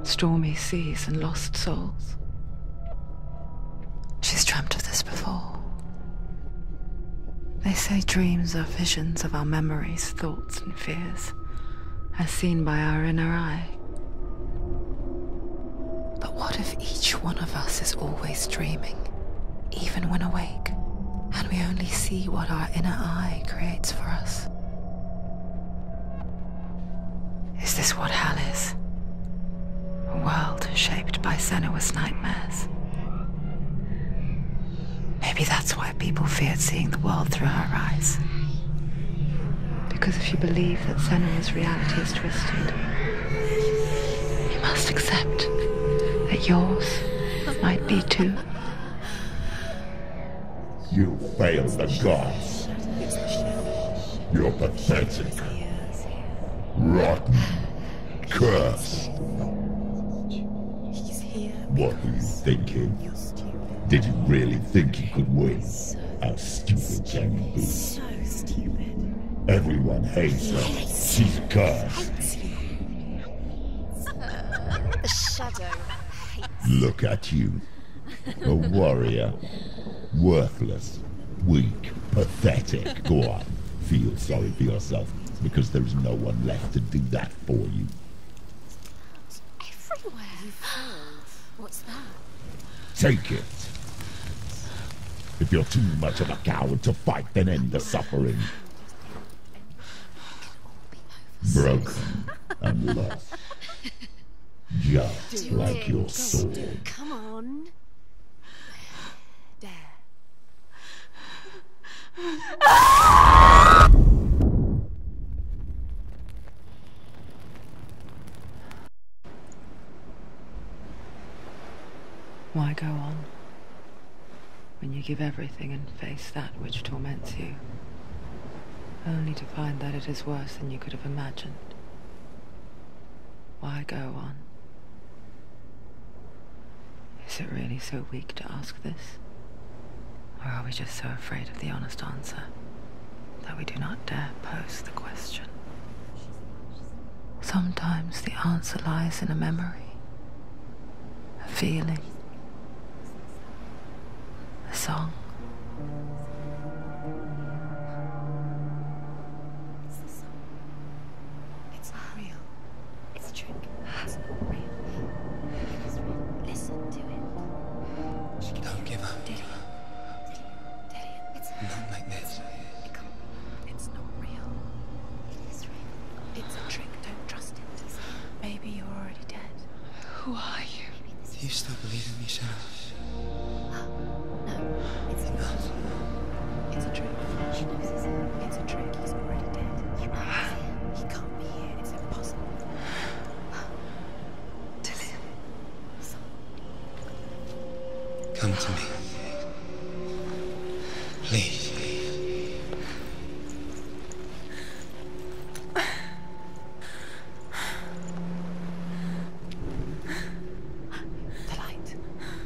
stormy seas and lost souls. She's dreamt of this before. They say dreams are visions of our memories, thoughts, and fears, as seen by our inner eye. But what if each one of us is always dreaming, even when awake, and we only see what our inner eye creates for us? Is this what hell is? A world shaped by Senua's nightmares. Maybe that's why people feared seeing the world through her eyes. Because if you believe that Senua's reality is twisted, you must accept that yours might be too. You failed the gods. You're pathetic. Rotten. Cursed. What were you thinking? Did you really think you could win? How stupid can you be? So stupid. Everyone hates her. She's cursed. The shadow hates. Look at you. A warrior. Worthless. Weak. Pathetic. Go on. Feel sorry for yourself, because there's no one left to do that for you. Everywhere. You failed. What's that? Take it. If you're too much of a coward to fight, then end the suffering. Broken and lost. Just like your sword. Come on. Dare. Why go on, when you give everything and face that which torments you, only to find that it is worse than you could have imagined? Why go on? Is it really so weak to ask this? Or are we just so afraid of the honest answer that we do not dare pose the question? Sometimes the answer lies in a memory, a feeling, a song. It's the song. It's not real. It's a trick. It's not real. It is real. Listen to it. Don't give up. Daddy. It's Not like this. It's not real. It is real. It's a trick. Don't trust it. Maybe you're already dead. Who are you? Maybe this Do you still believe in me, Shadow? No, it's not. It's a trick. She knows it's a trick. He's already dead. You know he's here. He can't be here. It's impossible. Tilly. Come to me. Please. The light.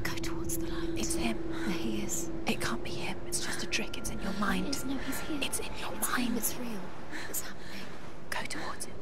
Go towards the light. It's him. There he is. It can't be him. It's just a trick. It's in your mind. It is. No, he's here. It's in your mind. It's real. It's happening. Go towards it.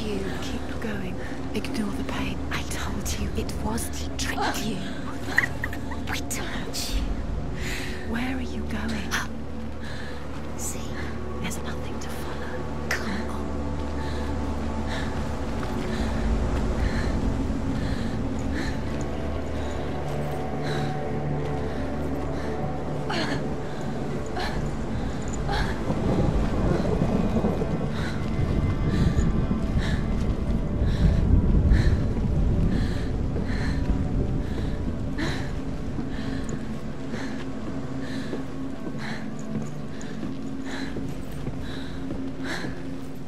you. Keep going. Ignore the pain. I told you it was to trick you. I told you. Where are you going? See? There's nothing to follow. Come on.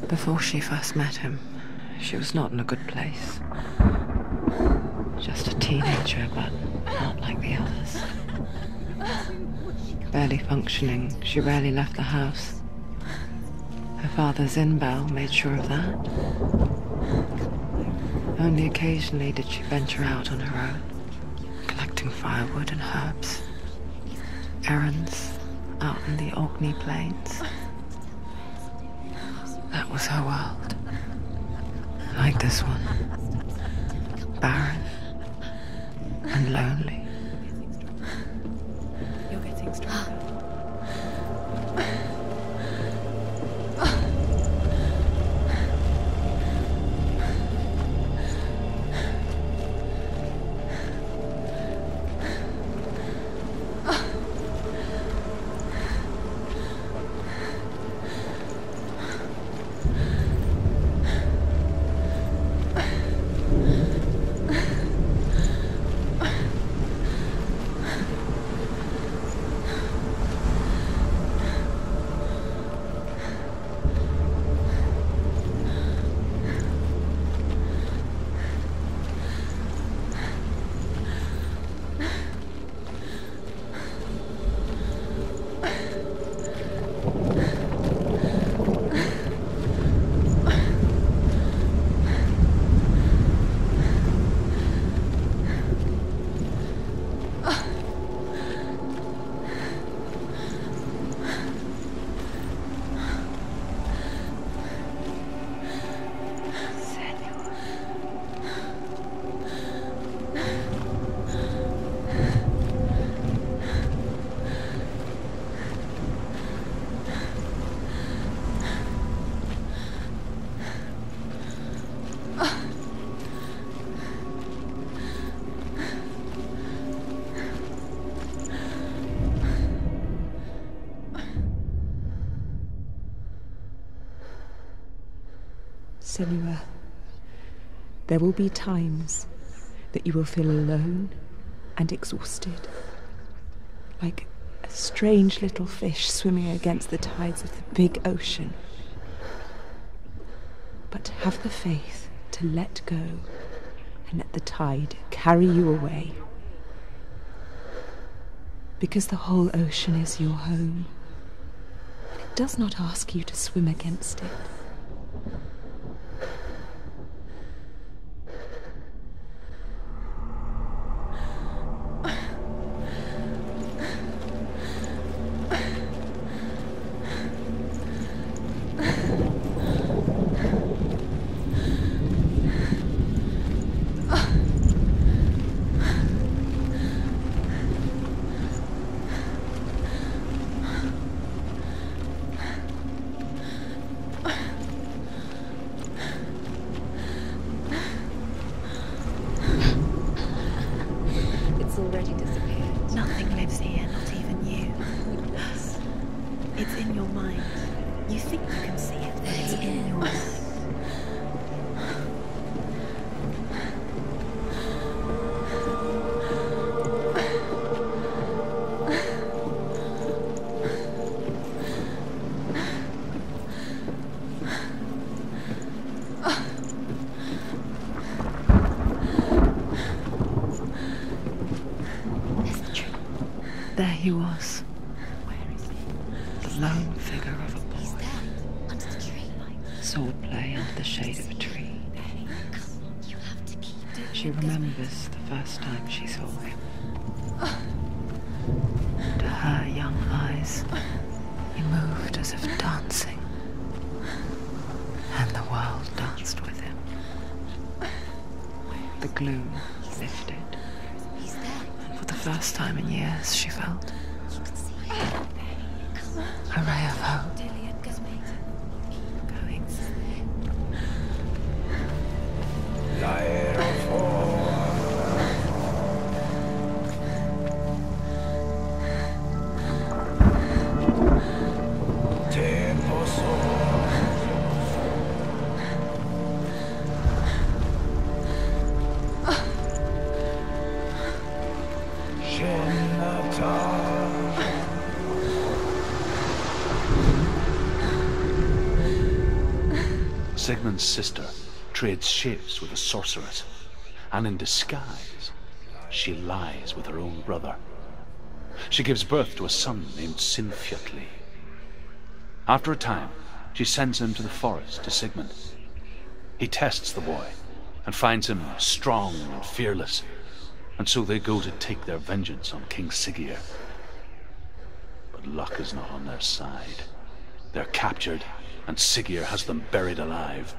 Before she first met him, she was not in a good place. Just a teenager, but not like the others. Barely functioning, she rarely left the house. Her father's in-bell made sure of that. Only occasionally did she venture out on her own, collecting firewood and herbs. Errands out in the Orkney Plains. That was her world. Like this one. Barren and lonely. You're getting stronger. Senua, there will be times that you will feel alone and exhausted, like a strange little fish swimming against the tides of the big ocean. But have the faith to let go and let the tide carry you away. Because the whole ocean is your home. It does not ask you to swim against it. There he was. The lone figure of a boy. Sword play under the shade of a tree. She remembers the first time she saw him. To her young eyes, he moved as if dancing. And the world danced with him. The gloom lifted. And for the first time in years, she felt a ray of hope. Sigmund's sister trades shapes with a sorceress, and in disguise, she lies with her own brother. She gives birth to a son named Sinfjotli. After a time, she sends him to the forest to Sigmund. He tests the boy and finds him strong and fearless, and so they go to take their vengeance on King Siggeir. But luck is not on their side. They're captured, and Siggeir has them buried alive.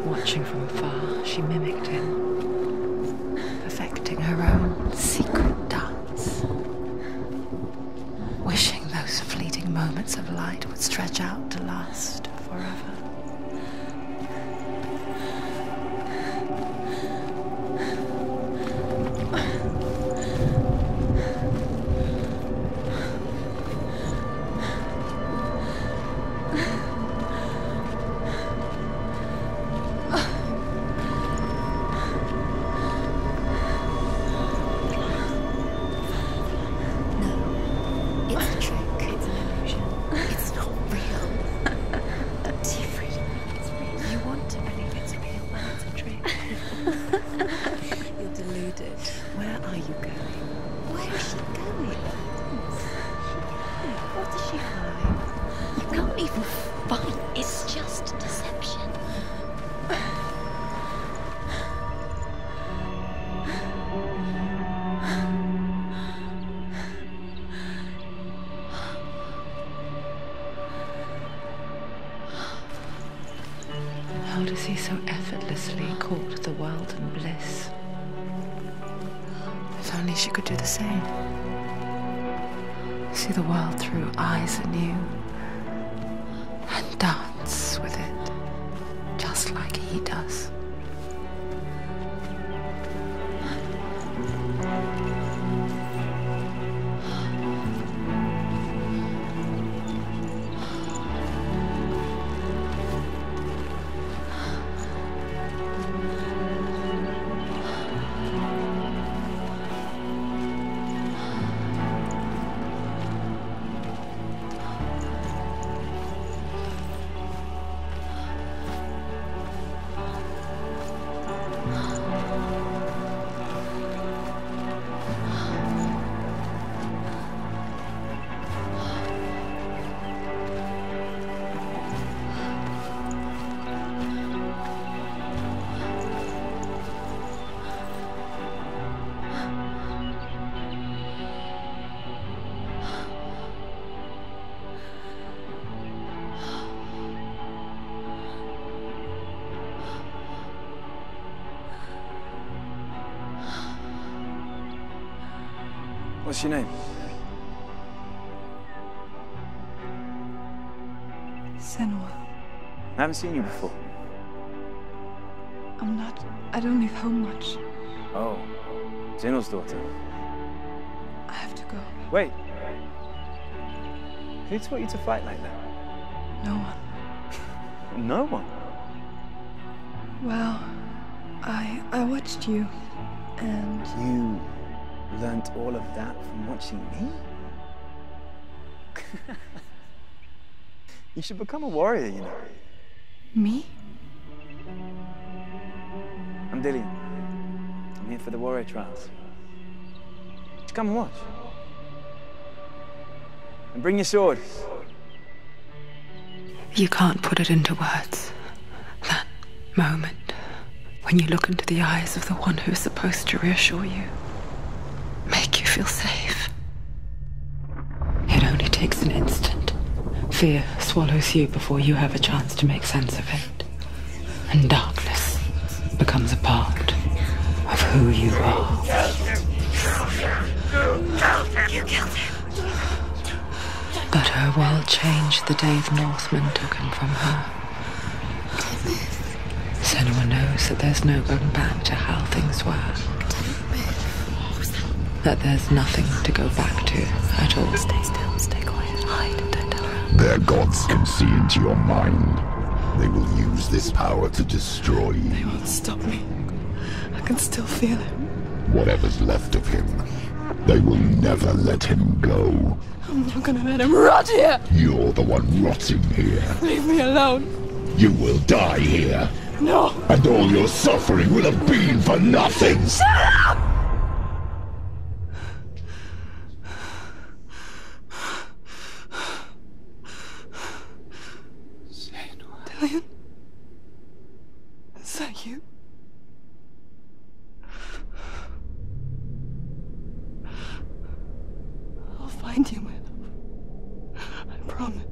Watching from afar, she mimicked him, perfecting her own secret dance, wishing those fleeting moments of light would stretch out to last forever. How does he so effortlessly court the world and bliss? If only she could do the same. See the world through eyes anew and dance with it, just like he does. What's your name? Senua. I haven't seen you before. I don't leave home much. Oh, Zeno's daughter. I have to go. Wait. Who taught you to fight like that? No one. No one? Well, I watched you, and... You learnt all of that from watching me? You should become a warrior, you know. Me? I'm Dillian. I'm here for the warrior trials. Just come and watch. And bring your sword. You can't put it into words. That moment when you look into the eyes of the one who is supposed to reassure you, make you feel safe. It only takes an instant. Fear swallows you before you have a chance to make sense of it. And darkness becomes a part of who you are. You killed him. But her world changed the day the Northmen took him from her. Senua knows that there's no going back to how things were. That there's nothing to go back to at all. Stay still, stay quiet, hide, don't tell her. Their gods can see into your mind. They will use this power to destroy you. They won't stop me. I can still feel him. Whatever's left of him, they will never let him go. I'm not gonna let him rot here! You're the one rotting here. Leave me alone! You will die here. No! And all your suffering will have been for nothing. Shut up! Dillian? Is that you? I'll find you, my love. I promise.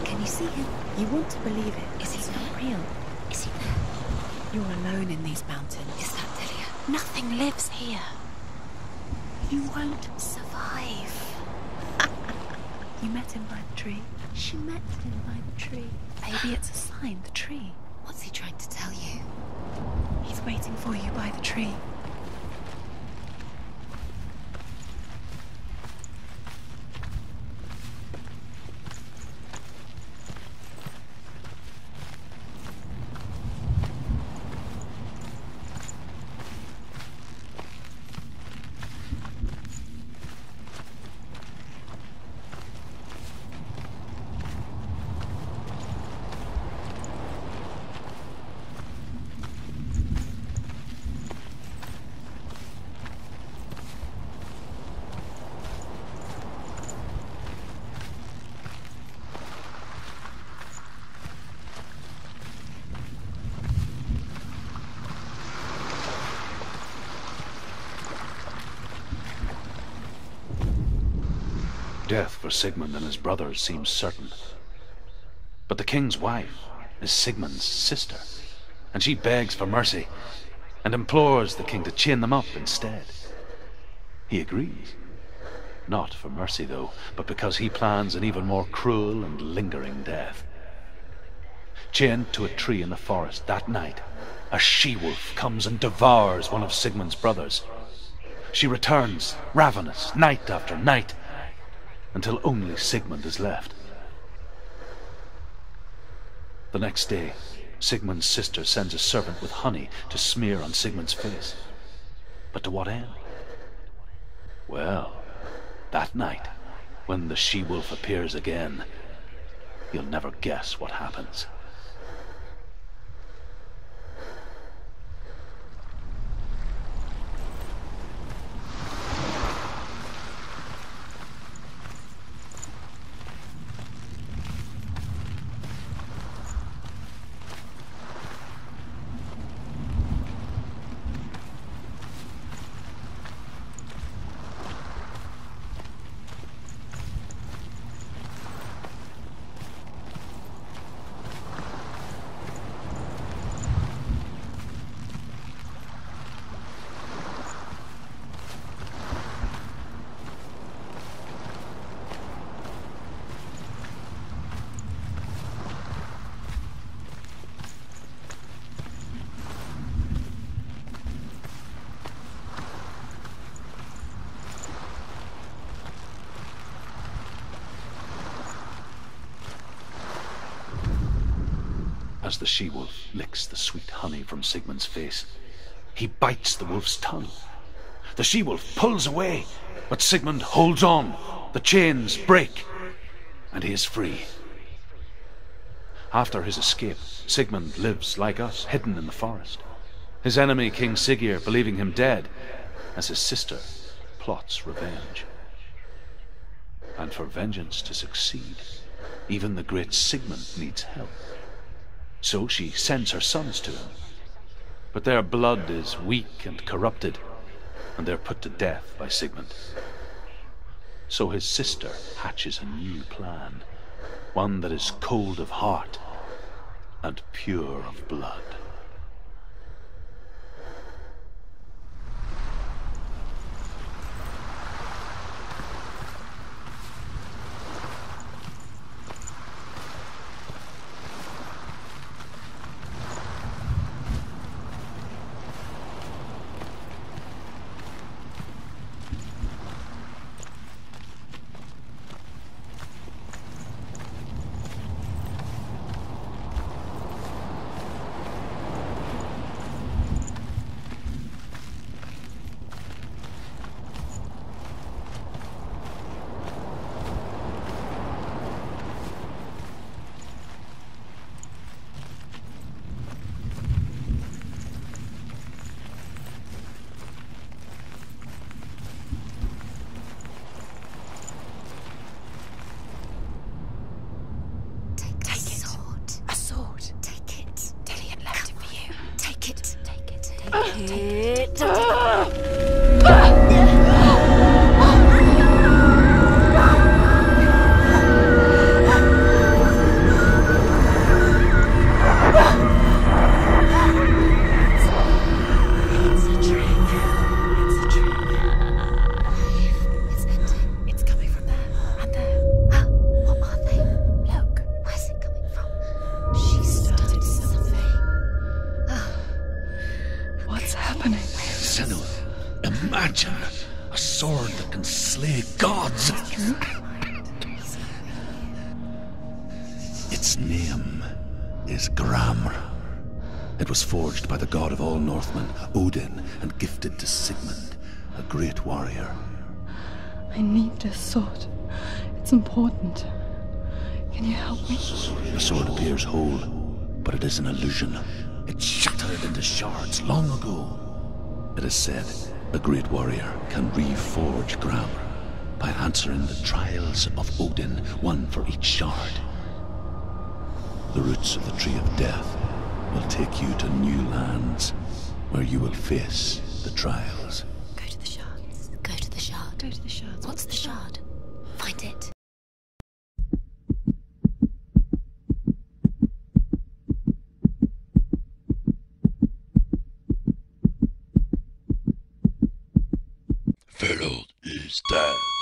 Can you see him? You want to believe it. Is he not real? Is he there? You're alone in these mountains. Is that Delia? Nothing lives here. You won't survive. You met him by the tree. She met him by the tree. Maybe it's a sign, the tree. What's he trying to tell you? He's waiting for you by the tree. Death for Sigmund and his brothers seems certain. But the king's wife is Sigmund's sister, and she begs for mercy and implores the king to chain them up instead. He agrees. Not for mercy, though, but because he plans an even more cruel and lingering death. Chained to a tree in the forest that night, a she-wolf comes and devours one of Sigmund's brothers. She returns, ravenous, night after night, until only Sigmund is left. The next day, Sigmund's sister sends a servant with honey to smear on Sigmund's face. But to what end? Well, that night, when the she-wolf appears again, you'll never guess what happens. As the she-wolf licks the sweet honey from Sigmund's face, he bites the wolf's tongue. The she-wolf pulls away, but Sigmund holds on. The chains break, and he is free. After his escape, Sigmund lives like us, hidden in the forest. His enemy, King Siggeir, believing him dead, as his sister plots revenge. And for vengeance to succeed, even the great Sigmund needs help. So she sends her sons to him. But their blood is weak and corrupted, and they're put to death by Sigmund. So his sister hatches a new plan, one that is cold of heart and pure of blood. Its name is Gramr. It was forged by the god of all Northmen, Odin, and gifted to Sigmund, a great warrior. I need this sword. It's important. Can you help me? The sword appears whole, but it is an illusion. It shattered into shards long ago. It is said a great warrior can reforge Gramr by answering the trials of Odin, one for each shard. The roots of the Tree of Death will take you to new lands where you will face the trials. Go to the shards. Go to the shard. Go to the shards. What's the shard? Find it. Velold is dead.